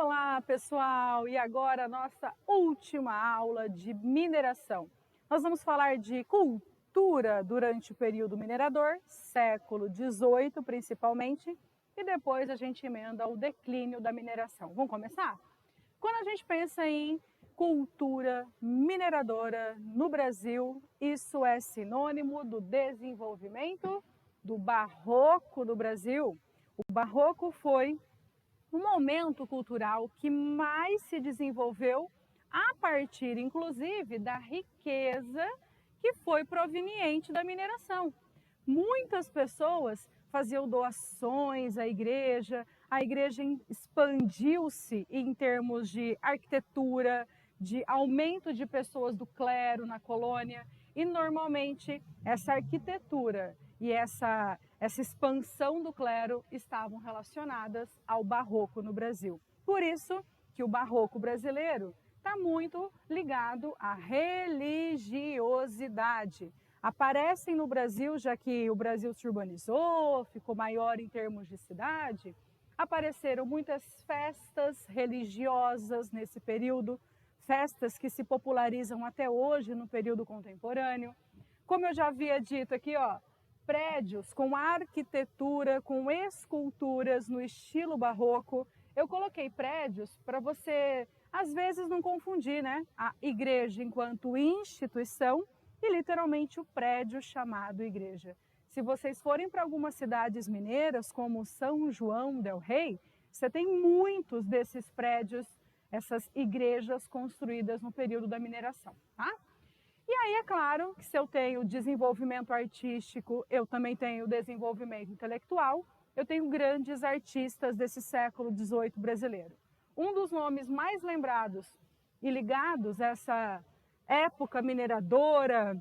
Olá, pessoal! E agora a nossa última aula de mineração. Nós vamos falar de cultura durante o período minerador, século XVIII principalmente, e depois a gente emenda o declínio da mineração. Vamos começar? Quando a gente pensa em cultura mineradora no Brasil, isso é sinônimo do desenvolvimento do barroco do Brasil. O barroco foi um momento cultural que mais se desenvolveu a partir, inclusive, da riqueza que foi proveniente da mineração. Muitas pessoas faziam doações à igreja, a igreja expandiu-se em termos de arquitetura, de aumento de pessoas do clero na colônia, e normalmente essa arquitetura e essa expansão do clero estavam relacionadas ao barroco no Brasil. Por isso que o barroco brasileiro está muito ligado à religiosidade. Aparecem no Brasil, já que o Brasil se urbanizou, ficou maior em termos de cidade, apareceram muitas festas religiosas nesse período, festas que se popularizam até hoje no período contemporâneo. Como eu já havia dito aqui, prédios com arquitetura, com esculturas no estilo barroco. Eu coloquei prédios para você, às vezes, não confundir, né? A igreja enquanto instituição e literalmente o prédio chamado igreja. Se vocês forem para algumas cidades mineiras, como São João del Rei, você tem muitos desses prédios, essas igrejas construídas no período da mineração, tá? E aí, é claro, que se eu tenho desenvolvimento artístico, eu também tenho desenvolvimento intelectual, eu tenho grandes artistas desse século XVIII brasileiro. Um dos nomes mais lembrados e ligados a essa época mineradora,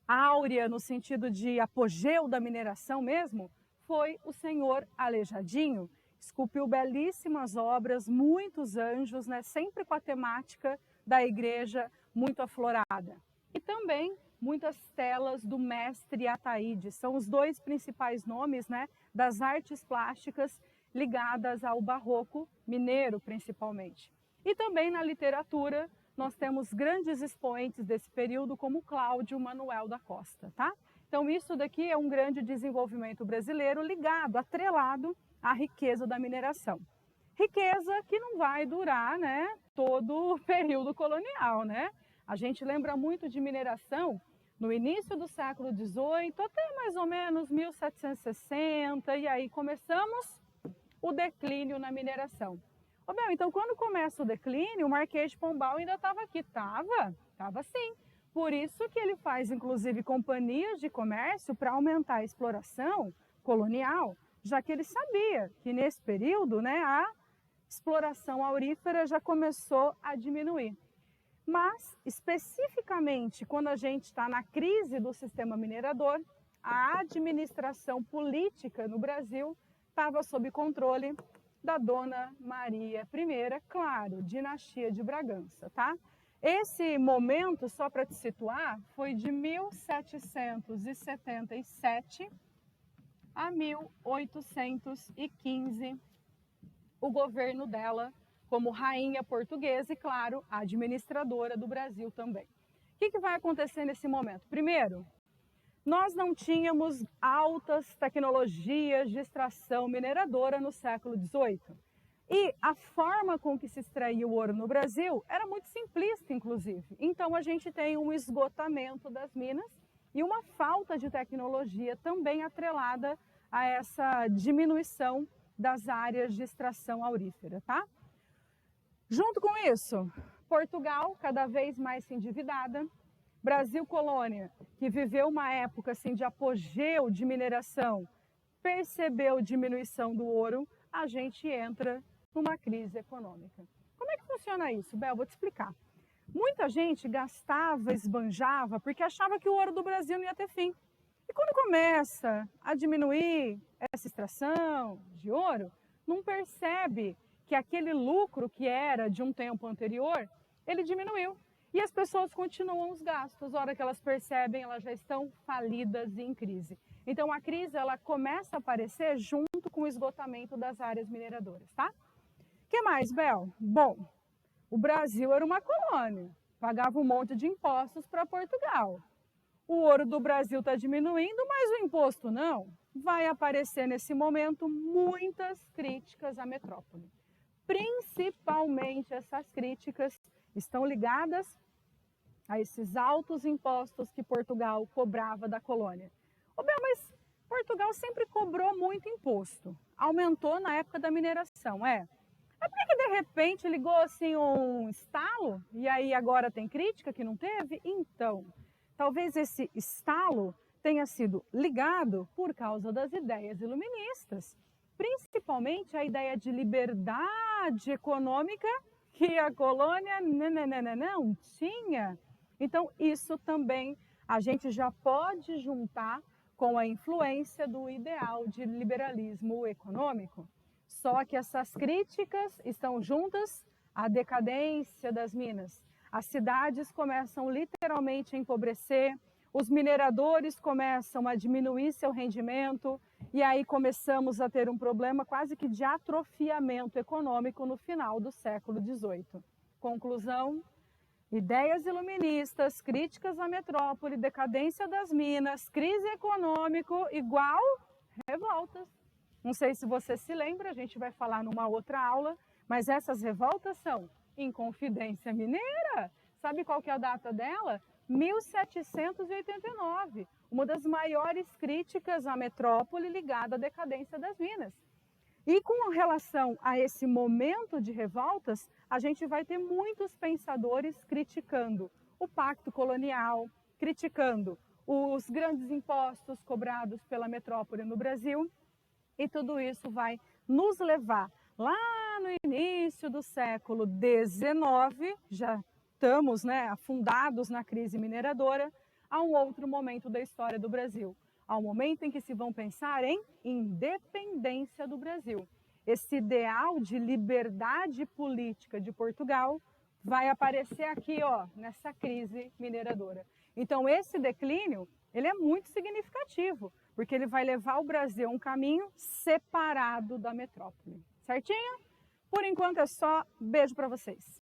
áurea, no sentido de apogeu da mineração mesmo, foi o senhor Aleijadinho. Esculpiu belíssimas obras, muitos anjos, né, sempre com a temática da igreja muito aflorada. E também muitas telas do mestre Ataíde. São os dois principais nomes, né, das artes plásticas ligadas ao barroco mineiro, principalmente. E também na literatura, nós temos grandes expoentes desse período, como Cláudio Manuel da Costa, tá? Então isso daqui é um grande desenvolvimento brasileiro ligado, atrelado à riqueza da mineração. Riqueza que não vai durar, né, todo o período colonial, né? A gente lembra muito de mineração no início do século XVIII, até mais ou menos 1760, e aí começamos o declínio na mineração. Bel, então quando começa o declínio, o Marquês de Pombal ainda estava aqui. Estava sim. Por isso que ele faz, inclusive, companhias de comércio para aumentar a exploração colonial, já que ele sabia que nesse período, né, a exploração aurífera já começou a diminuir. Mas, especificamente, quando a gente está na crise do sistema minerador, a administração política no Brasil estava sob controle da Dona Maria I, claro, dinastia de Bragança, tá? Esse momento, só para te situar, foi de 1777 a 1815, o governo dela como rainha portuguesa e, claro, administradora do Brasil também. O que vai acontecer nesse momento? Primeiro, nós não tínhamos altas tecnologias de extração mineradora no século XVIII. E a forma com que se extraía o ouro no Brasil era muito simplista, inclusive. Então, a gente tem um esgotamento das minas e uma falta de tecnologia também atrelada a essa diminuição das áreas de extração aurífera, tá? Junto com isso, Portugal cada vez mais se endividada, Brasil colônia, que viveu uma época assim, de apogeu de mineração, percebeu diminuição do ouro, a gente entra numa crise econômica. Como é que funciona isso, Bel? Vou te explicar. Muita gente gastava, esbanjava, porque achava que o ouro do Brasil não ia ter fim. E quando começa a diminuir essa extração de ouro, não percebe que aquele lucro que era de um tempo anterior, ele diminuiu. E as pessoas continuam os gastos. A hora que elas percebem, elas já estão falidas e em crise. Então, a crise ela começa a aparecer junto com o esgotamento das áreas mineradoras, tá? Que mais, Bel? Bom, o Brasil era uma colônia, pagava um monte de impostos para Portugal. O ouro do Brasil está diminuindo, mas o imposto não. Vai aparecer nesse momento muitas críticas à metrópole. Principalmente essas críticas estão ligadas a esses altos impostos que Portugal cobrava da colônia. Ô, Bel, mas Portugal sempre cobrou muito imposto. Aumentou na época da mineração, é. Mas por que de repente ligou assim um estalo e aí agora tem crítica que não teve? Então, talvez esse estalo tenha sido ligado por causa das ideias iluministas, principalmente a ideia de liberdade econômica que a colônia não tinha. Então, isso também a gente já pode juntar com a influência do ideal de liberalismo econômico. Só que essas críticas estão juntas à decadência das minas. As cidades começam literalmente a empobrecer, os mineradores começam a diminuir seu rendimento e aí começamos a ter um problema quase que de atrofiamento econômico no final do século XVIII. Conclusão: ideias iluministas, críticas à metrópole, decadência das minas, crise econômica igual revoltas. Não sei se você se lembra, a gente vai falar numa outra aula, mas essas revoltas são Inconfidência Mineira. Sabe qual que é a data dela? 1789, uma das maiores críticas à metrópole ligada à decadência das minas. E com relação a esse momento de revoltas, a gente vai ter muitos pensadores criticando o pacto colonial, criticando os grandes impostos cobrados pela metrópole no Brasil. E tudo isso vai nos levar lá no início do século XIX, já estamos afundados na crise mineradora, a um outro momento da história do Brasil, ao momento em que se vão pensar em independência do Brasil. Esse ideal de liberdade política de Portugal vai aparecer aqui, ó, nessa crise mineradora. Então, esse declínio, ele é muito significativo, porque ele vai levar o Brasil a um caminho separado da metrópole. Certinho? Por enquanto é só. Beijo para vocês.